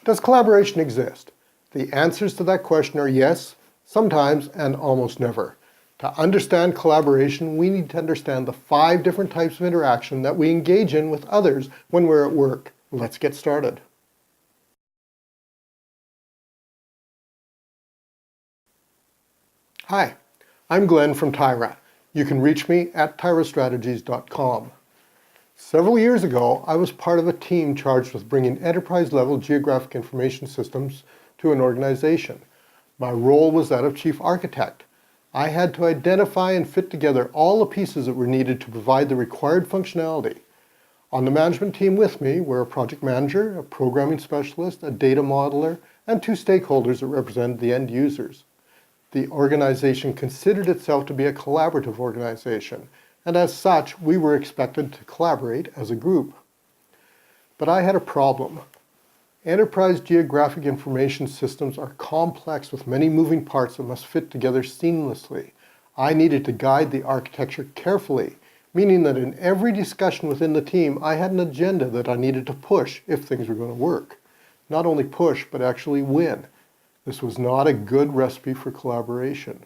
Does collaboration exist? The answers to that question are yes, sometimes, and almost never. To understand collaboration, we need to understand the 5 different types of interaction that we engage in with others when we're at work. Let's get started. Hi, I'm Glenn from Tyra. You can reach me at tyrastrategies.com. Several years ago, I was part of a team charged with bringing enterprise-level geographic information systems to an organization. My role was that of chief architect. I had to identify and fit together all the pieces that were needed to provide the required functionality. On the management team with me were a project manager, a programming specialist, a data modeler, and 2 stakeholders that represented the end users. The organization considered itself to be a collaborative organization, and as such, we were expected to collaborate as a group. But I had a problem. Enterprise geographic information systems are complex with many moving parts that must fit together seamlessly. I needed to guide the architecture carefully, meaning that in every discussion within the team, I had an agenda that I needed to push if things were going to work. Not only push, but actually win. This was not a good recipe for collaboration.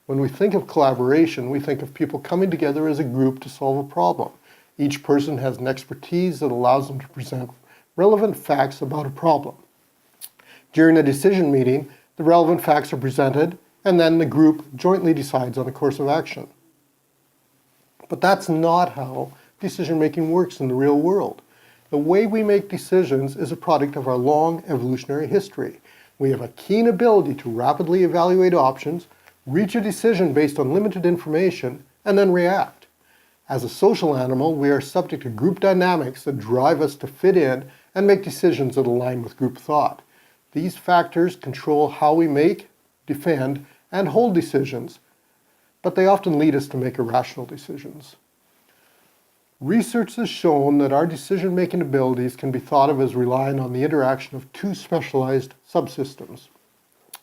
When we think of collaboration, we think of people coming together as a group to solve a problem. Each person has an expertise that allows them to present relevant facts about a problem. During a decision meeting, the relevant facts are presented, and then the group jointly decides on a course of action. But that's not how decision-making works in the real world. The way we make decisions is a product of our long evolutionary history. We have a keen ability to rapidly evaluate options, reach a decision based on limited information, and then react. As a social animal, we are subject to group dynamics that drive us to fit in and make decisions that align with group thought. These factors control how we make, defend, and hold decisions, but they often lead us to make irrational decisions. Research has shown that our decision-making abilities can be thought of as relying on the interaction of 2 specialized subsystems.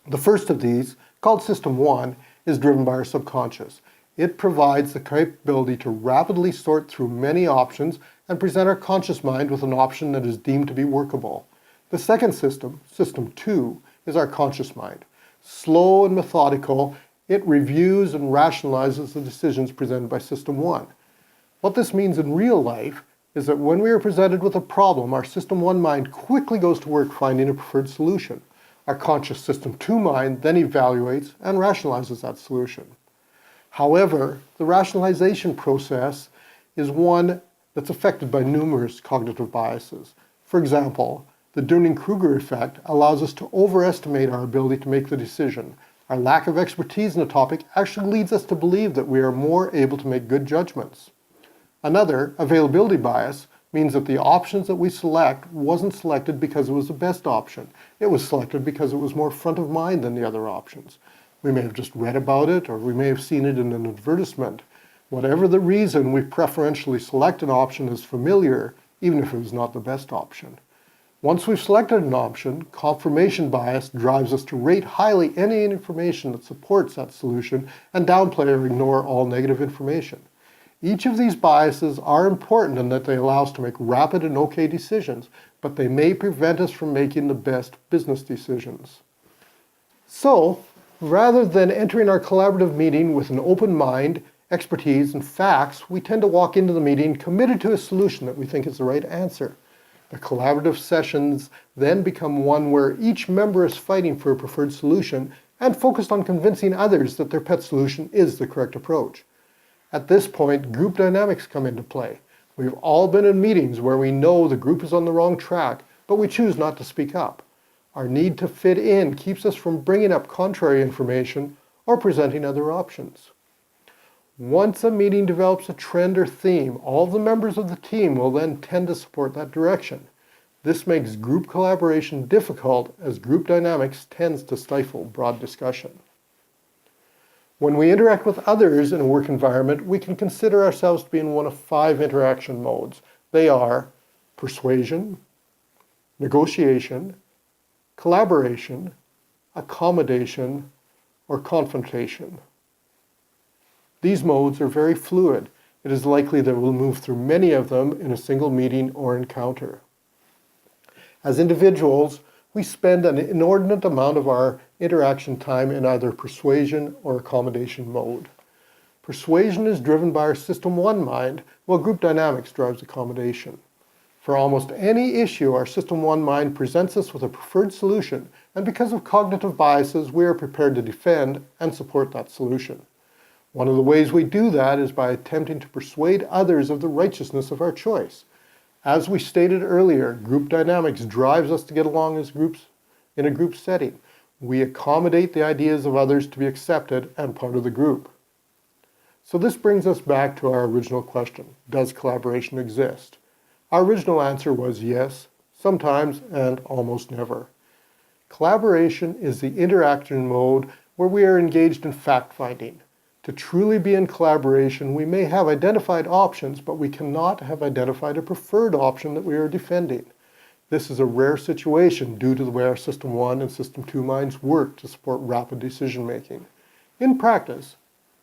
The first of these, called System 1, is driven by our subconscious. It provides the capability to rapidly sort through many options and present our conscious mind with an option that is deemed to be workable. The second system, System 2, is our conscious mind. Slow and methodical, it reviews and rationalizes the decisions presented by System 1. What this means in real life is that when we are presented with a problem, our System 1 mind quickly goes to work finding a preferred solution. Our conscious System 2 mind then evaluates and rationalizes that solution. However, the rationalization process is one that's affected by numerous cognitive biases. For example, the Dunning-Kruger effect allows us to overestimate our ability to make the decision. Our lack of expertise in a topic actually leads us to believe that we are more able to make good judgments. Another, availability bias, means that the options that we select wasn't selected because it was the best option. It was selected because it was more front of mind than the other options. We may have just read about it, or we may have seen it in an advertisement. Whatever the reason, we preferentially select an option as familiar, even if it was not the best option. Once we've selected an option, confirmation bias drives us to rate highly any information that supports that solution and downplay or ignore all negative information. Each of these biases are important in that they allow us to make rapid and okay decisions, but they may prevent us from making the best business decisions. So, rather than entering our collaborative meeting with an open mind, expertise, and facts, we tend to walk into the meeting committed to a solution that we think is the right answer. The collaborative sessions then become one where each member is fighting for a preferred solution and focused on convincing others that their pet solution is the correct approach. At this point, group dynamics come into play. We've all been in meetings where we know the group is on the wrong track, but we choose not to speak up. Our need to fit in keeps us from bringing up contrary information or presenting other options. Once a meeting develops a trend or theme, all the members of the team will then tend to support that direction. This makes group collaboration difficult as group dynamics tends to stifle broad discussion. When we interact with others in a work environment, we can consider ourselves to be in one of 5 interaction modes. They are persuasion, negotiation, collaboration, accommodation, or confrontation. These modes are very fluid. It is likely that we'll move through many of them in a single meeting or encounter. As individuals, we spend an inordinate amount of our interaction time in either persuasion or accommodation mode. Persuasion is driven by our System 1 mind, while group dynamics drives accommodation. For almost any issue, our System 1 mind presents us with a preferred solution, and because of cognitive biases, we are prepared to defend and support that solution. One of the ways we do that is by attempting to persuade others of the righteousness of our choice. As we stated earlier, group dynamics drives us to get along as groups in a group setting. We accommodate the ideas of others to be accepted and part of the group. So this brings us back to our original question: does collaboration exist? Our original answer was yes, sometimes, and almost never. Collaboration is the interaction mode where we are engaged in fact-finding. To truly be in collaboration, we may have identified options, but we cannot have identified a preferred option that we are defending. This is a rare situation due to the way our System 1 and System 2 minds work to support rapid decision-making. In practice,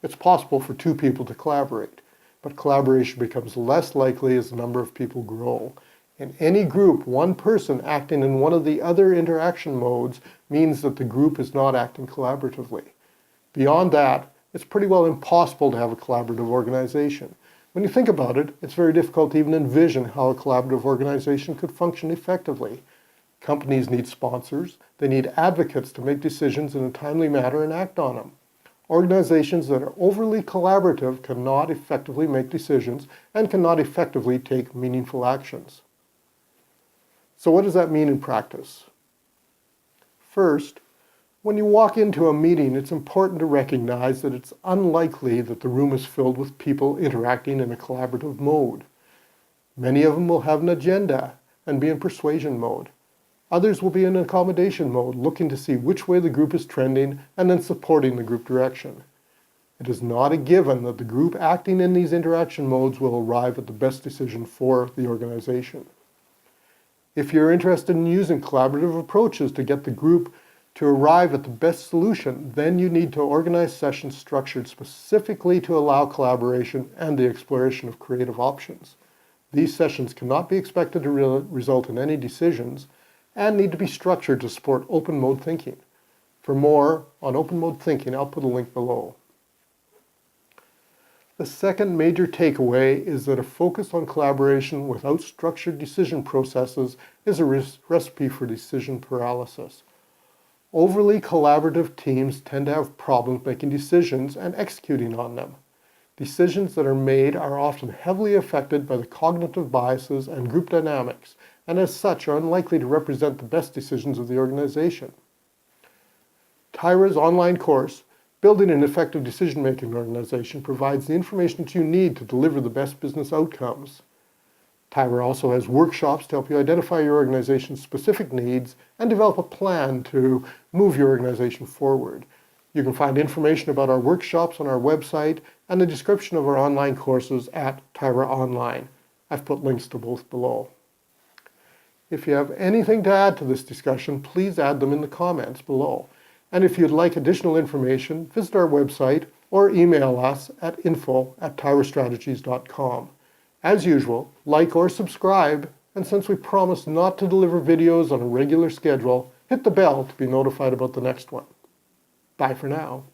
it's possible for two people to collaborate, but collaboration becomes less likely as the number of people grow. In any group, one person acting in one of the other interaction modes means that the group is not acting collaboratively. Beyond that, it's pretty well impossible to have a collaborative organization. When you think about it, it's very difficult to even envision how a collaborative organization could function effectively. Companies need sponsors, they need advocates to make decisions in a timely manner and act on them. Organizations that are overly collaborative cannot effectively make decisions and cannot effectively take meaningful actions. So what does that mean in practice? First, when you walk into a meeting, it's important to recognize that it's unlikely that the room is filled with people interacting in a collaborative mode. Many of them will have an agenda and be in persuasion mode. Others will be in accommodation mode, looking to see which way the group is trending and then supporting the group direction. It is not a given that the group acting in these interaction modes will arrive at the best decision for the organization. If you're interested in using collaborative approaches to get the group to arrive at the best solution, then you need to organize sessions structured specifically to allow collaboration and the exploration of creative options. These sessions cannot be expected to result in any decisions and need to be structured to support open mode thinking. For more on open mode thinking, I'll put a link below. The second major takeaway is that a focus on collaboration without structured decision processes is a recipe for decision paralysis. Overly collaborative teams tend to have problems making decisions and executing on them. Decisions that are made are often heavily affected by the cognitive biases and group dynamics, and as such are unlikely to represent the best decisions of the organization. Tyra's online course, Building an Effective Decision-Making Organization, provides the information that you need to deliver the best business outcomes. Tyra also has workshops to help you identify your organization's specific needs and develop a plan to move your organization forward. You can find information about our workshops on our website and the description of our online courses at Tyra Online. I've put links to both below. If you have anything to add to this discussion, please add them in the comments below. And if you'd like additional information, visit our website or email us at info@tyrastrategies.com. As usual, like or subscribe, and since we promise not to deliver videos on a regular schedule, hit the bell to be notified about the next one. Bye for now.